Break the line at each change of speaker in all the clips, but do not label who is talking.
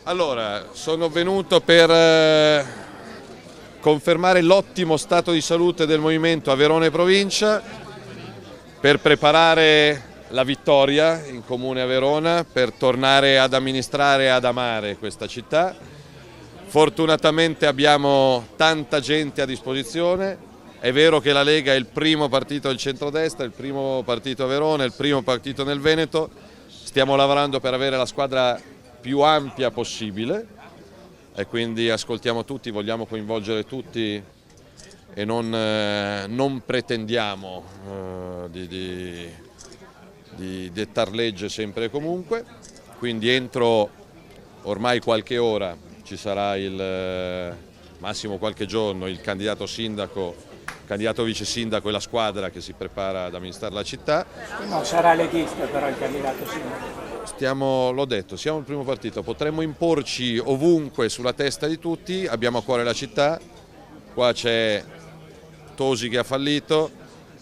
Allora, sono venuto per confermare l'ottimo stato di salute del movimento a Verona e provincia, per preparare la vittoria in comune a Verona, per tornare ad amministrare e ad amare questa città. Fortunatamente abbiamo tanta gente a disposizione. È vero che la Lega è il primo partito del centrodestra, il primo partito a Verona, il primo partito nel Veneto. Stiamo lavorando per avere la squadra più ampia possibile e quindi ascoltiamo tutti, vogliamo coinvolgere tutti e non pretendiamo di dettar legge sempre e comunque. Quindi entro ormai qualche ora ci sarà massimo qualche giorno il candidato sindaco, candidato vice sindaco e la squadra che si prepara ad amministrare la città.
No, sarà leghista però il candidato sindaco.
L'ho detto, siamo il primo partito, potremmo imporci ovunque sulla testa di tutti, abbiamo a cuore la città, qua c'è Tosi che ha fallito,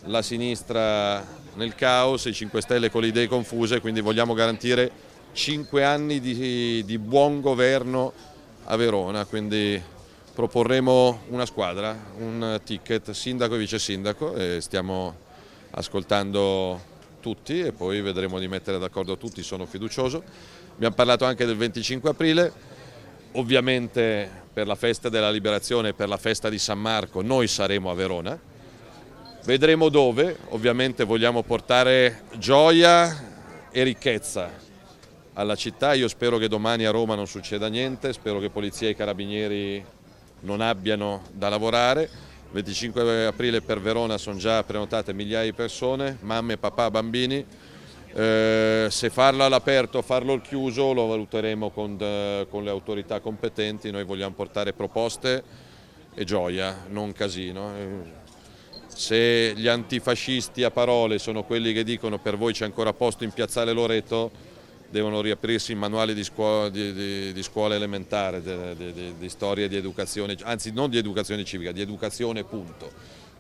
la sinistra nel caos, i 5 Stelle con le idee confuse, quindi vogliamo garantire 5 anni di buon governo a Verona, quindi proporremo una squadra, un ticket sindaco e vice sindaco e stiamo ascoltando tutti e poi vedremo di mettere d'accordo tutti, sono fiducioso. Abbiamo parlato anche del 25 aprile, ovviamente per la festa della liberazione e per la festa di San Marco noi saremo a Verona, vedremo dove, ovviamente vogliamo portare gioia e ricchezza alla città. Io spero che domani a Roma non succeda niente, spero che polizia e carabinieri non abbiano da lavorare. 25 aprile per Verona sono già prenotate migliaia di persone, mamme, papà, bambini. Se farlo all'aperto o farlo al chiuso lo valuteremo con le autorità competenti. Noi vogliamo portare proposte e gioia, non casino. Se gli antifascisti a parole sono quelli che dicono per voi c'è ancora posto in Piazzale Loreto, devono riaprirsi i manuali di scuola elementare, di storia e di educazione, anzi non di educazione civica, di educazione punto.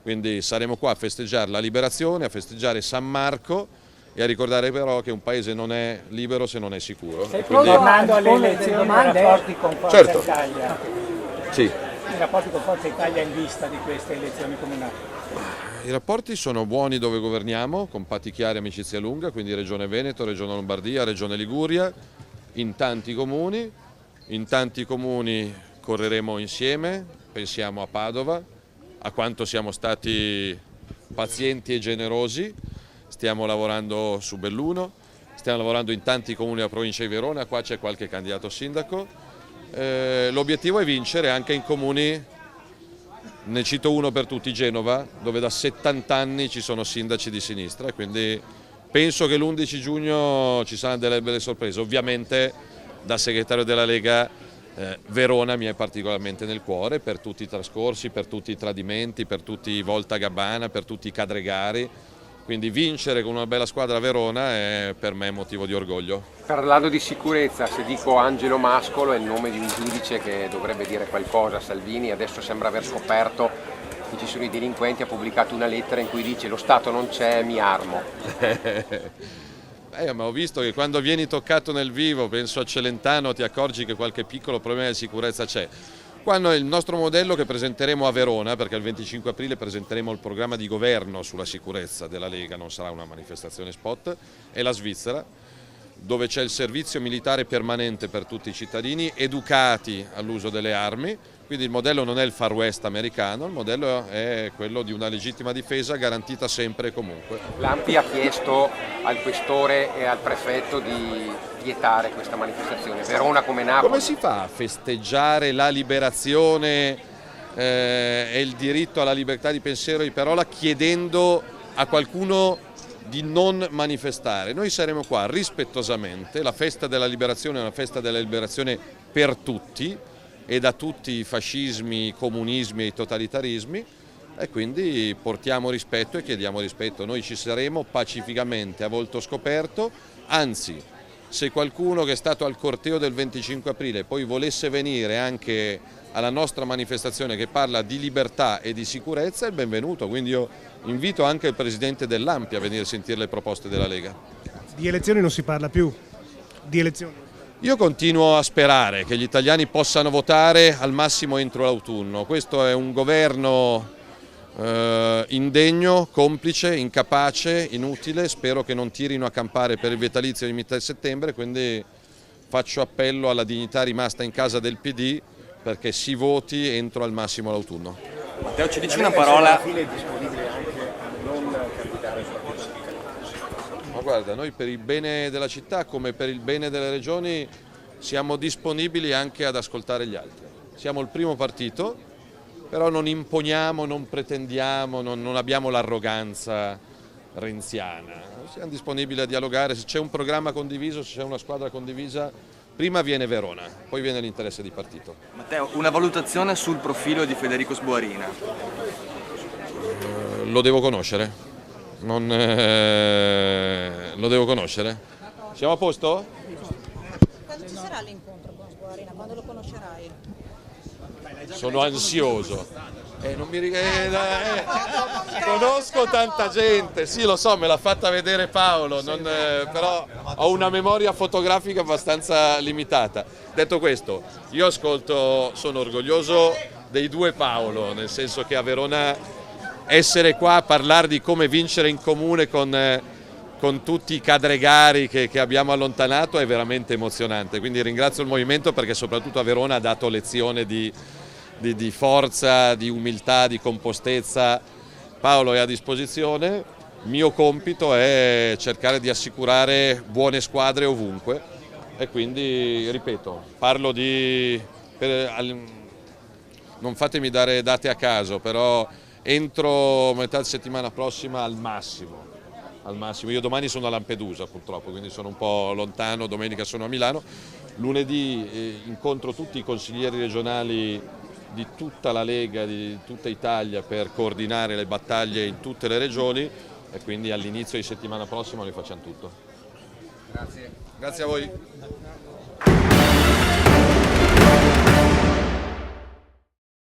Quindi saremo qua a festeggiare la liberazione, a festeggiare San Marco e a ricordare però che un paese non è libero se non è sicuro.
Tornando alle elezioni, i rapporti con Forza Italia.
Sì.
I rapporti con Forza Italia in vista di queste elezioni comunali.
I rapporti sono buoni dove governiamo, con patti chiari e amicizia lunga, quindi Regione Veneto, Regione Lombardia, Regione Liguria, in tanti comuni correremo insieme, pensiamo a Padova, a quanto siamo stati pazienti e generosi, stiamo lavorando su Belluno, stiamo lavorando in tanti comuni della provincia di Verona, qua c'è qualche candidato sindaco, l'obiettivo è vincere anche in comuni. Ne cito uno per tutti, Genova, dove da 70 anni ci sono sindaci di sinistra e quindi penso che l'11 giugno ci saranno delle belle sorprese. Ovviamente da segretario della Lega Verona mi è particolarmente nel cuore per tutti i trascorsi, per tutti i tradimenti, per tutti i Volta Gabbana, per tutti i Cadregari. Quindi vincere con una bella squadra a Verona è per me motivo di orgoglio.
Parlando di sicurezza, se dico Angelo Mascolo è il nome di un giudice che dovrebbe dire qualcosa a Salvini, adesso sembra aver scoperto che ci sono i delinquenti, ha pubblicato una lettera in cui dice lo Stato non c'è, mi armo.
Ma ho visto che quando vieni toccato nel vivo, penso a Celentano, ti accorgi che qualche piccolo problema di sicurezza c'è. Quando il nostro modello che presenteremo a Verona, perché il 25 aprile presenteremo il programma di governo sulla sicurezza della Lega, non sarà una manifestazione spot, è la Svizzera, dove c'è il servizio militare permanente per tutti i cittadini, educati all'uso delle armi, quindi il modello non è il Far West americano, il modello è quello di una legittima difesa garantita sempre e comunque.
L'ANPI ha chiesto al questore e al prefetto di vietare questa manifestazione. Verona come Napoli.
Come si fa a festeggiare la liberazione e il diritto alla libertà di pensiero e di parola chiedendo a qualcuno di non manifestare? Noi saremo qua rispettosamente, la festa della liberazione è una festa della liberazione per tutti e da tutti i fascismi, i comunismi e i totalitarismi e quindi portiamo rispetto e chiediamo rispetto. Noi ci saremo pacificamente a volto scoperto, anzi se qualcuno che è stato al corteo del 25 aprile poi volesse venire anche alla nostra manifestazione che parla di libertà e di sicurezza è il benvenuto, quindi io invito anche il Presidente dell'ANPI a venire a sentire le proposte della Lega.
Di elezioni non si parla più, di elezioni.
Io continuo a sperare che gli italiani possano votare al massimo entro l'autunno. Questo è un governo indegno, complice, incapace, inutile. Spero che non tirino a campare per il vitalizio di metà settembre, quindi faccio appello alla dignità rimasta in casa del PD perché si voti entro al massimo l'autunno.
Matteo, ci dici una parola?
Ma guarda, noi per il bene della città come per il bene delle regioni siamo disponibili anche ad ascoltare gli altri. Siamo il primo partito, però non imponiamo, non pretendiamo, non abbiamo l'arroganza renziana. Siamo disponibili a dialogare, se c'è un programma condiviso, se c'è una squadra condivisa, prima viene Verona, poi viene l'interesse di partito.
Matteo, una valutazione sul profilo di Federico Sboarina?
Lo devo conoscere. Lo devo conoscere. Siamo a posto?
Quando ci sarà l'incontro con Sboarina? Quando lo conoscerai?
Sono ansioso. Non mi conosco tanta gente, sì lo so, me l'ha fatta vedere Paolo, però ho una memoria fotografica abbastanza limitata. Detto questo, io ascolto, sono orgoglioso dei due Paolo, nel senso che a Verona essere qua a parlare di come vincere in comune con tutti i cadregari che abbiamo allontanato è veramente emozionante, quindi ringrazio il movimento perché soprattutto a Verona ha dato lezione di forza, di umiltà, di compostezza. Paolo è a disposizione, il mio compito è cercare di assicurare buone squadre ovunque e quindi, ripeto, parlo non fatemi dare date a caso, però entro metà settimana prossima al massimo. Io domani sono a Lampedusa purtroppo, quindi sono un po' lontano, domenica sono a Milano, lunedì incontro tutti i consiglieri regionali di tutta la Lega, di tutta Italia per coordinare le battaglie in tutte le regioni e quindi all'inizio di settimana prossima noi facciamo tutto.
Grazie.
Grazie a voi.